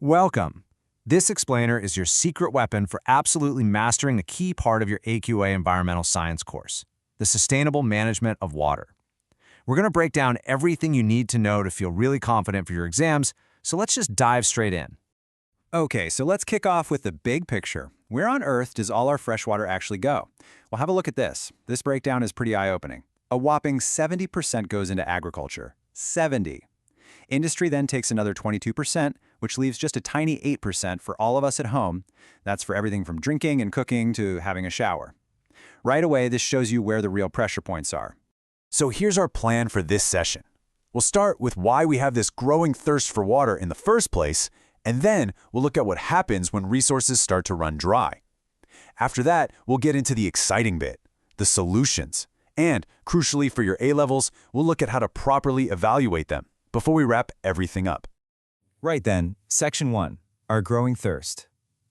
Welcome. This explainer is your secret weapon for absolutely mastering a key part of your AQA environmental science course, the sustainable management of water. We're going to break down everything you need to know to feel really confident for your exams, so let's just dive straight in. Okay, so let's kick off with the big picture. Where on Earth does all our fresh water actually go? Well, have a look at this. This breakdown is pretty eye-opening. A whopping 70% goes into agriculture. 70. Industry then takes another 22%, which leaves just a tiny 8% for all of us at home. That's for everything from drinking and cooking to having a shower. Right away, this shows you where the real pressure points are. So here's our plan for this session. We'll start with why we have this growing thirst for water in the first place, and then we'll look at what happens when resources start to run dry. After that, we'll get into the exciting bit, the solutions. And, crucially for your A-levels, we'll look at how to properly evaluate them before we wrap everything up. Right then, Section 1, our growing thirst.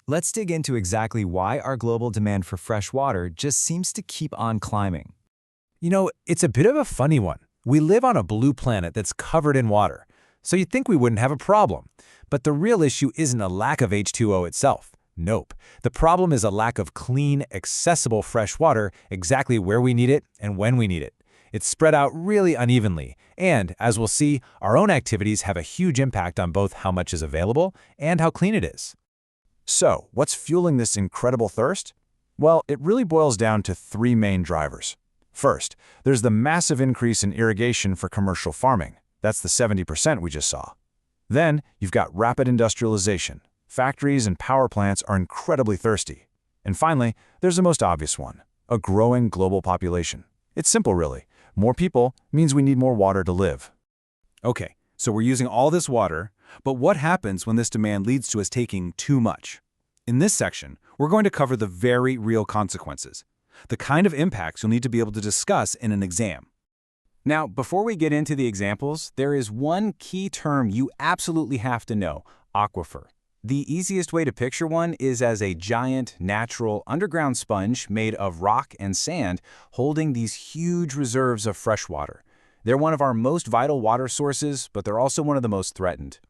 Let's dig into exactly why our global demand for fresh water just seems to keep on climbing. You know, it's a bit of a funny one. We live on a blue planet that's covered in water, so you'd think we wouldn't have a problem. But the real issue isn't a lack of H2O itself. Nope. The problem is a lack of clean, accessible fresh water exactly where we need it and when we need it. It's spread out really unevenly, and, as we'll see, our own activities have a huge impact on both how much is available and how clean it is. So, what's fueling this incredible thirst? Well, it really boils down to three main drivers. First, there's the massive increase in irrigation for commercial farming. That's the 70% we just saw. Then, you've got rapid industrialization. Factories and power plants are incredibly thirsty. And finally, there's the most obvious one, a growing global population. It's simple, really. More people means we need more water to live. Okay, so we're using all this water, but what happens when this demand leads to us taking too much? In this section, we're going to cover the very real consequences, the kind of impacts you'll need to be able to discuss in an exam. Now, before we get into the examples, there is one key term you absolutely have to know, aquifer. The easiest way to picture one is as a giant, natural, underground sponge made of rock and sand holding these huge reserves of fresh water. They're one of our most vital water sources, but they're also one of the most threatened.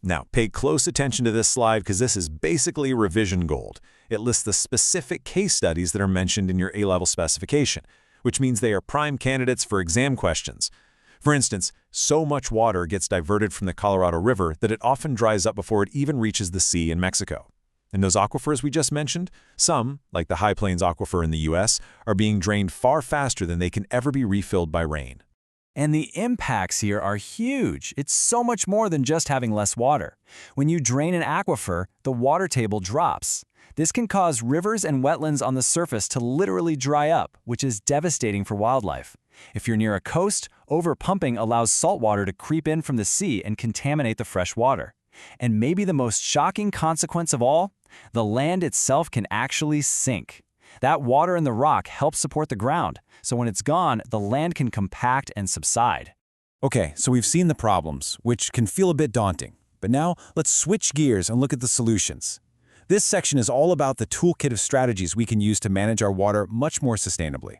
Now, pay close attention to this slide because this is basically revision gold. It lists the specific case studies that are mentioned in your A-level specification, which means they are prime candidates for exam questions. For instance, so much water gets diverted from the Colorado River that it often dries up before it even reaches the sea in Mexico. And those aquifers we just mentioned, some, like the High Plains Aquifer in the US, are being drained far faster than they can ever be refilled by rain. And the impacts here are huge. It's so much more than just having less water. When you drain an aquifer, the water table drops. This can cause rivers and wetlands on the surface to literally dry up, which is devastating for wildlife. If you're near a coast, overpumping allows salt water to creep in from the sea and contaminate the fresh water. And maybe the most shocking consequence of all, the land itself can actually sink. That water in the rock helps support the ground, so when it's gone, the land can compact and subside. Okay, so we've seen the problems, which can feel a bit daunting. But now, let's switch gears and look at the solutions. This section is all about the toolkit of strategies we can use to manage our water much more sustainably.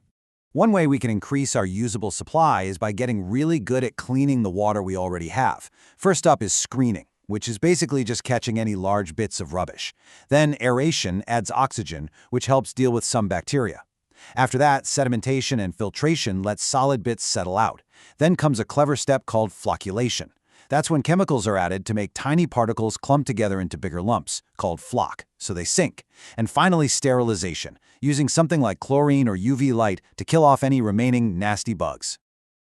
One way we can increase our usable supply is by getting really good at cleaning the water we already have. First up is screening, which is basically just catching any large bits of rubbish. Then aeration adds oxygen, which helps deal with some bacteria. After that, sedimentation and filtration let solid bits settle out. Then comes a clever step called flocculation. That's when chemicals are added to make tiny particles clump together into bigger lumps, called floc, so they sink. And finally, sterilization, using something like chlorine or UV light to kill off any remaining nasty bugs.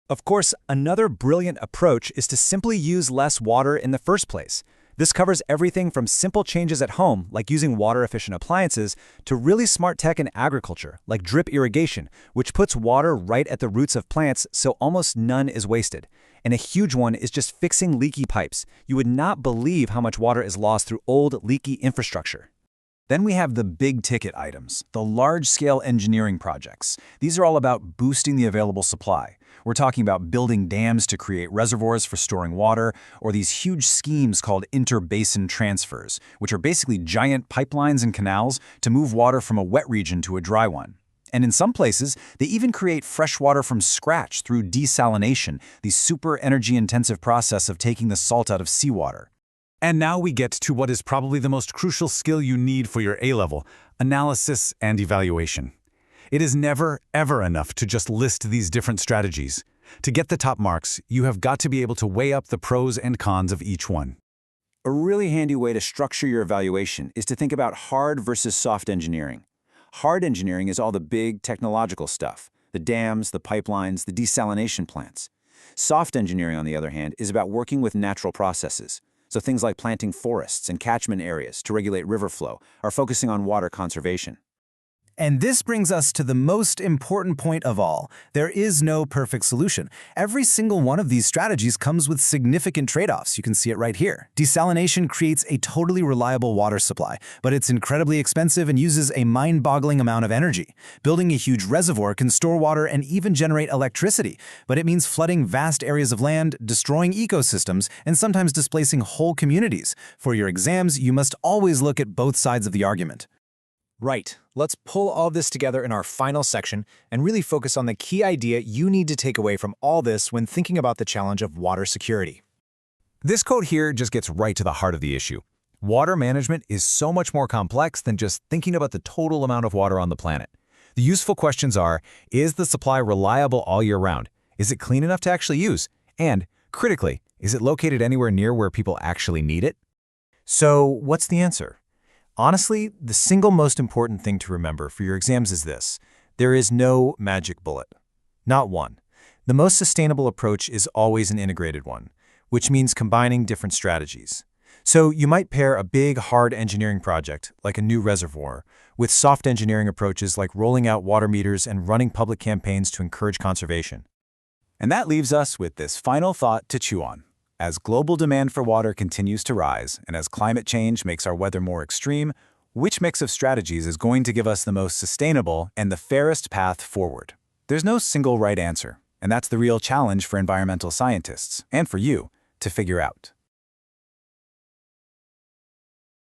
Of course, another brilliant approach is to simply use less water in the first place. This covers everything from simple changes at home, like using water-efficient appliances, to really smart tech in agriculture, like drip irrigation, which puts water right at the roots of plants so almost none is wasted. And a huge one is just fixing leaky pipes. You would not believe how much water is lost through old, leaky infrastructure. Then we have the big-ticket items, the large-scale engineering projects. These are all about boosting the available supply. We're talking about building dams to create reservoirs for storing water, or these huge schemes called inter-basin transfers, which are basically giant pipelines and canals to move water from a wet region to a dry one. And in some places, they even create fresh water from scratch through desalination, the super energy-intensive process of taking the salt out of seawater. And now we get to what is probably the most crucial skill you need for your A-level, analysis and evaluation. It is never, ever enough to just list these different strategies. To get the top marks, you have got to be able to weigh up the pros and cons of each one. A really handy way to structure your evaluation is to think about hard versus soft engineering. Hard engineering is all the big technological stuff, the dams, the pipelines, the desalination plants. Soft engineering, on the other hand, is about working with natural processes. So things like planting forests and catchment areas to regulate river flow are focusing on water conservation. And this brings us to the most important point of all. There is no perfect solution. Every single one of these strategies comes with significant trade-offs. You can see it right here. Desalination creates a totally reliable water supply, but it's incredibly expensive and uses a mind-boggling amount of energy. Building a huge reservoir can store water and even generate electricity, but it means flooding vast areas of land, destroying ecosystems, and sometimes displacing whole communities. For your exams, you must always look at both sides of the argument. Right. Let's pull all this together in our final section and really focus on the key idea you need to take away from all this when thinking about the challenge of water security. This quote here just gets right to the heart of the issue. Water management is so much more complex than just thinking about the total amount of water on the planet. The useful questions are, is the supply reliable all year round? Is it clean enough to actually use? And, critically, is it located anywhere near where people actually need it? So, what's the answer? Honestly, the single most important thing to remember for your exams is this: there is no magic bullet. Not one. The most sustainable approach is always an integrated one, which means combining different strategies. So you might pair a big, hard engineering project, like a new reservoir, with soft engineering approaches like rolling out water meters and running public campaigns to encourage conservation. And that leaves us with this final thought to chew on. As global demand for water continues to rise, and as climate change makes our weather more extreme, which mix of strategies is going to give us the most sustainable and the fairest path forward? There's no single right answer, and that's the real challenge for environmental scientists, and for you, to figure out.